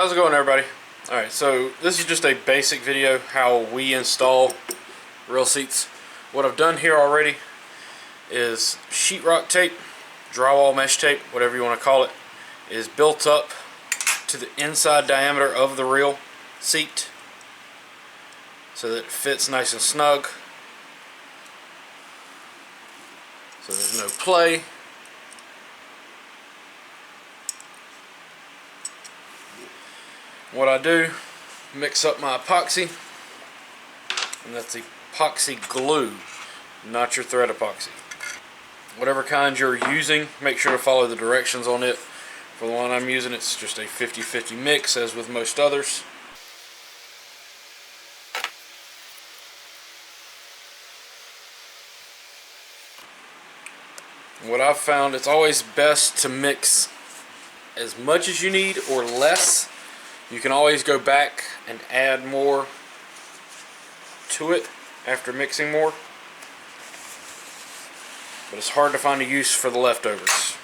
How's it going, everybody? Alright, so this is just a basic video how we install rail seats. What I've done here already is sheetrock tape, drywall mesh tape, whatever you want to call it, is built up to the inside diameter of the rail seat so that it fits nice and snug, so there's no play. What I do, mix up my epoxy, and that's epoxy glue, not your thread epoxy. Whatever kind you're using, make sure to follow the directions on it. For the one I'm using, it's just a 50-50 mix, as with most others. What I've found, it's always best to mix as much as you need or less. You can always go back and add more to it after mixing more, but it's hard to find a use for the leftovers.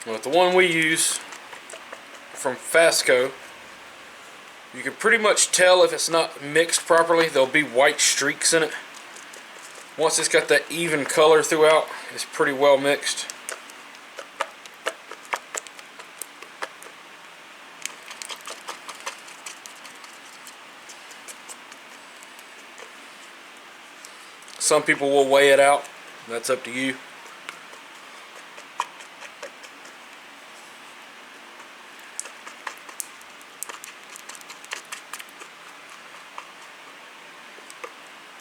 With the one we use from Fasco, you can pretty much tell if it's not mixed properly. There'll be white streaks in it. Once it's got that even color throughout, it's pretty well mixed. Some people will weigh it out. That's up to you.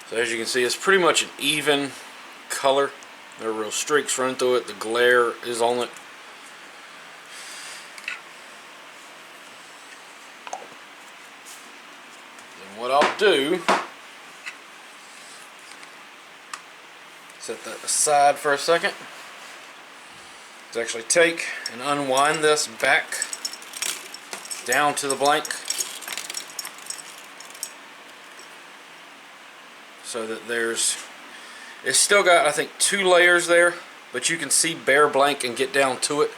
So as you can see, it's pretty much an even color. There are real streaks running through it. The glare is on it. And what I'll do, set that aside for a second, is actually take and unwind this back down to the blank, so that it's still got, I think, 2 layers there, but you can see bare blank and get down to it.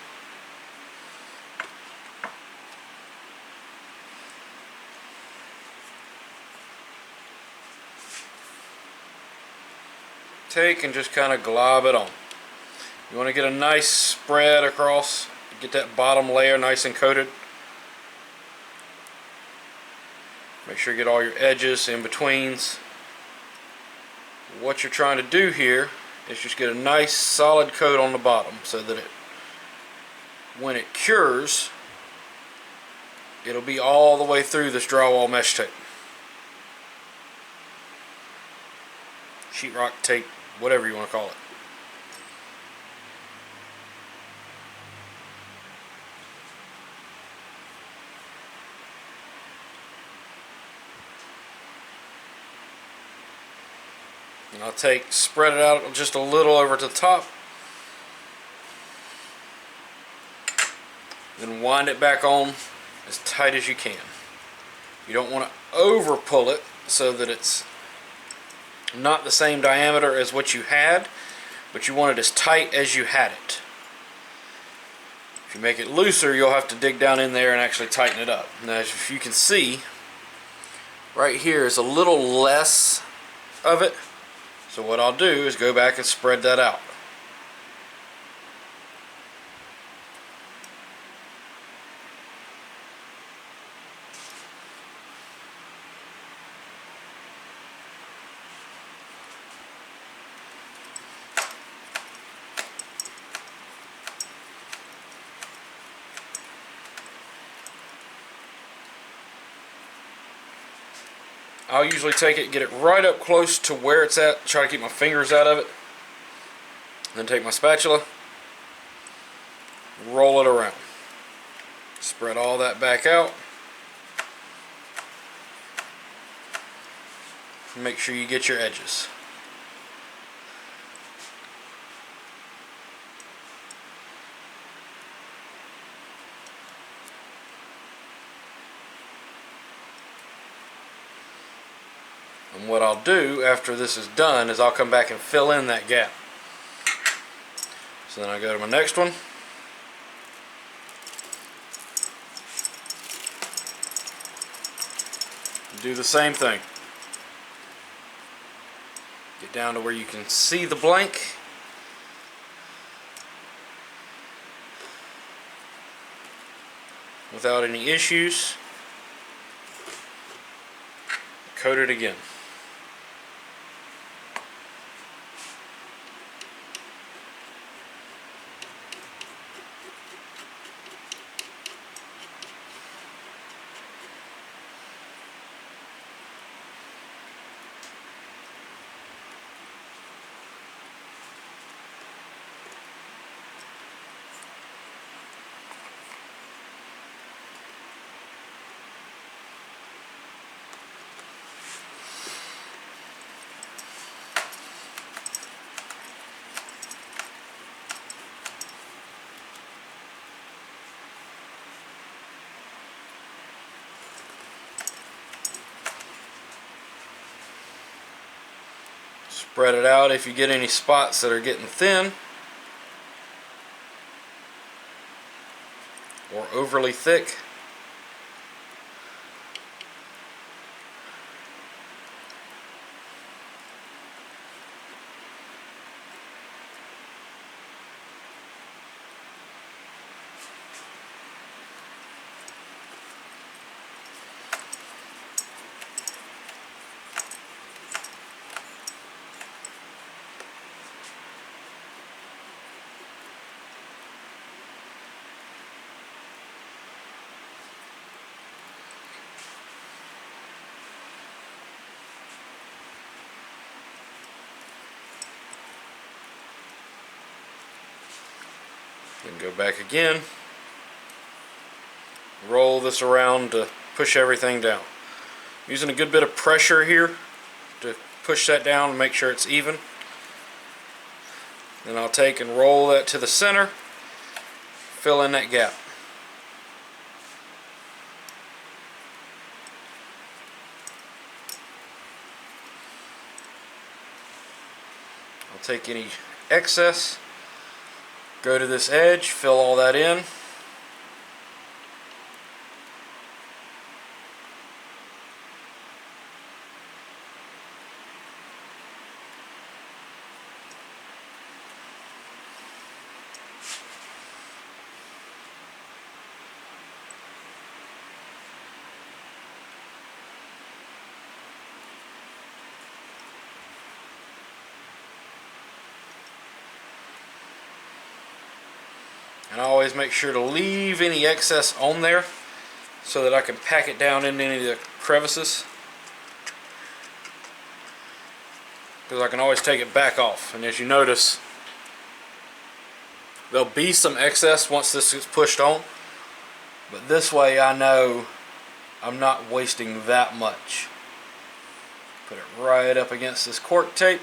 Take and just kind of glob it on. You want to get a nice spread across, get that bottom layer nice and coated. Make sure you get all your edges, in-betweens. What you're trying to do here is just get a nice solid coat on the bottom, so that when it cures, it'll be all the way through this drywall mesh tape, sheetrock tape, whatever you want to call it. And I'll spread it out just a little over to the top, then wind it back on as tight as you can. You don't want to over pull it so that it's not the same diameter as what you had, but you want it as tight as you had it. If you make it looser, you'll have to dig down in there and actually tighten it up. Now, as you can see, right here is a little less of it. So what I'll do is go back and spread that out. I'll usually take it, get it right up close to where it's at, try to keep my fingers out of it, then take my spatula, roll it around, spread all that back out, Make sure you get your edges. And what I'll do after this is done is I'll come back and fill in that gap. So then I go to my next one. Do the same thing. Get down to where you can see the blank. Without any issues. Coat it again. Spread it out if you get any spots that are getting thin or overly thick. Then go back again, roll this around to push everything down. Using a good bit of pressure here to push that down and make sure it's even. Then I'll take and roll that to the center, fill in that gap. I'll take any excess, go to this edge, fill all that in. And I always make sure to leave any excess on there so that I can pack it down into any of the crevices, because I can always take it back off. And as you notice, there'll be some excess once this gets pushed on, but this way I know I'm not wasting that much. Put it right up against this cork tape.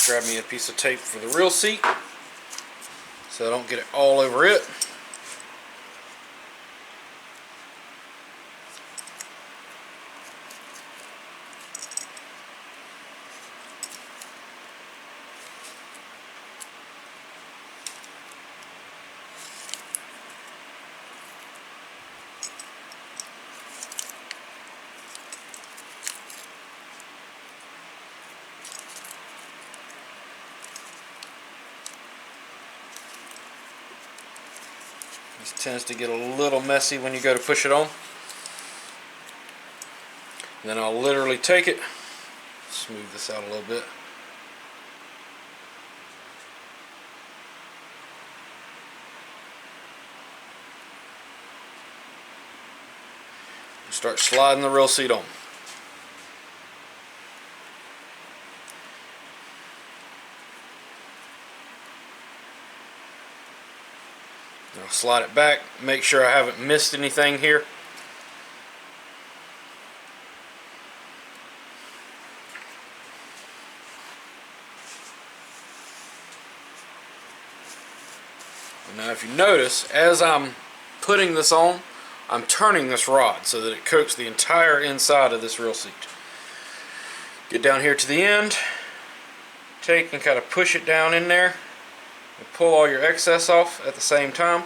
Grab me a piece of tape for the real seat so I don't get it all over it. This tends to get a little messy when you go to push it on. And then I'll literally take it, smooth this out a little bit. And start sliding the real seat on. I'll slide it back, make sure I haven't missed anything here. Now if you notice, as I'm putting this on, I'm turning this rod so that it coats the entire inside of this reel seat. Get down here to the end, take and kind of push it down in there, and pull all your excess off at the same time.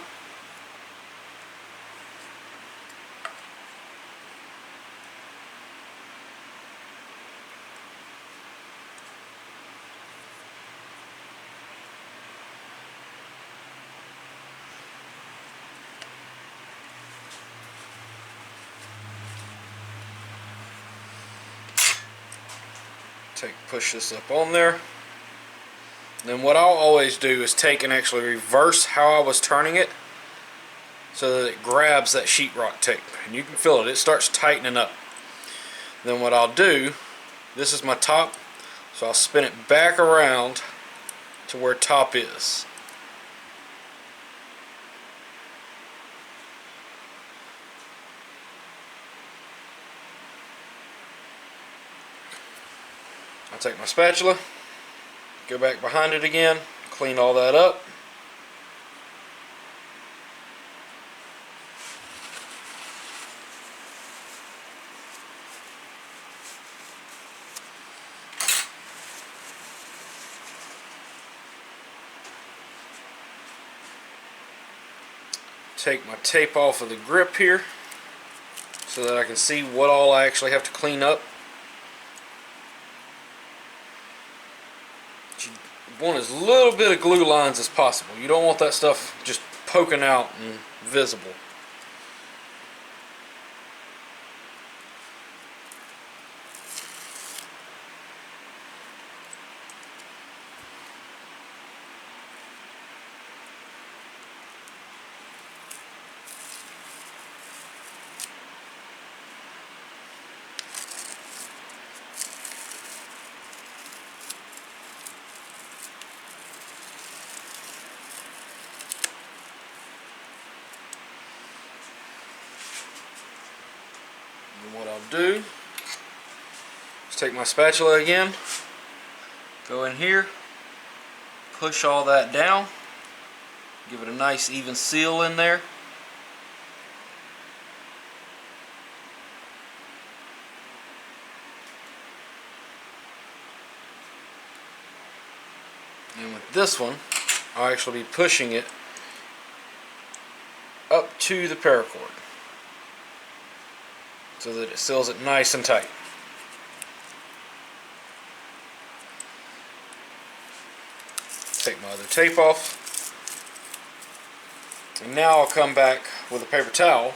Push this up on there. Then what I'll always do is take and actually reverse how I was turning it so that it grabs that sheetrock tape, and you can feel it, it starts tightening up. Then what I'll do, this is my top, so I'll spin it back around to where top is. I'll take my spatula, go back behind it again, clean all that up. Take my tape off of the grip here so that I can see what all I actually have to clean up. You want as little bit of glue lines as possible. You don't want that stuff just poking out and visible. And what I'll do is take my spatula again, go in here, push all that down, give it a nice even seal in there. And with this one, I'll actually be pushing it up to the paracord so that it seals it nice and tight. Take my other tape off, and now I'll come back with a paper towel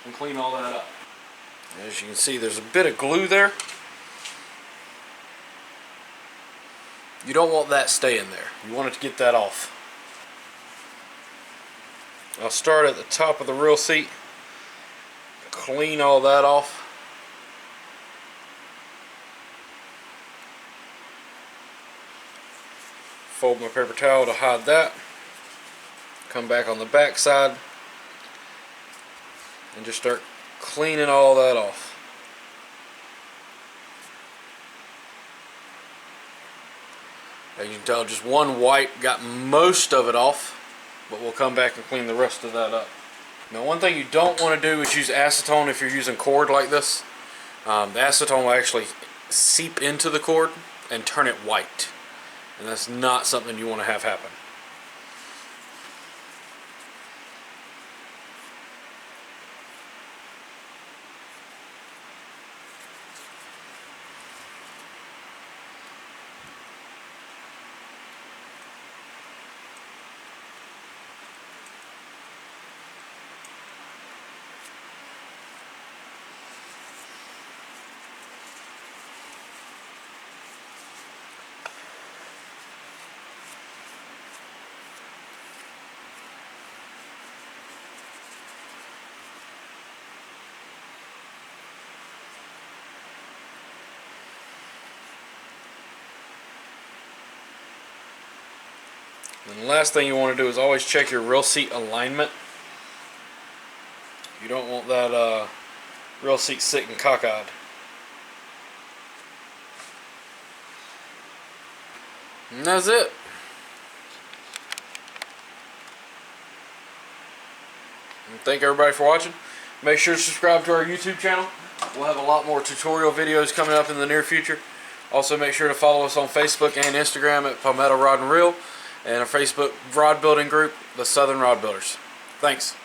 and clean all that up. As you can see, there's a bit of glue there. You don't want that staying there. You want it to get that off. I'll start at the top of the reel seat, clean all that off. Fold my paper towel to hide that. Come back on the back side and just start cleaning all that off. As you can tell, just one wipe got most of it off, but we'll come back and clean the rest of that up. Now, one thing you don't want to do is use acetone if you're using cord like this. The acetone will actually seep into the cord and turn it white, and that's not something you want to have happen. And the last thing you want to do is always check your reel seat alignment. You don't want that real seat sick and cockeyed. And that's it. And thank everybody for watching. Make sure to subscribe to our YouTube channel. We'll have a lot more tutorial videos coming up in the near future. Also make sure to follow us on Facebook and Instagram at Palmetto Rod and Reel, and our Facebook rod building group, the Southern Rod Builders. Thanks.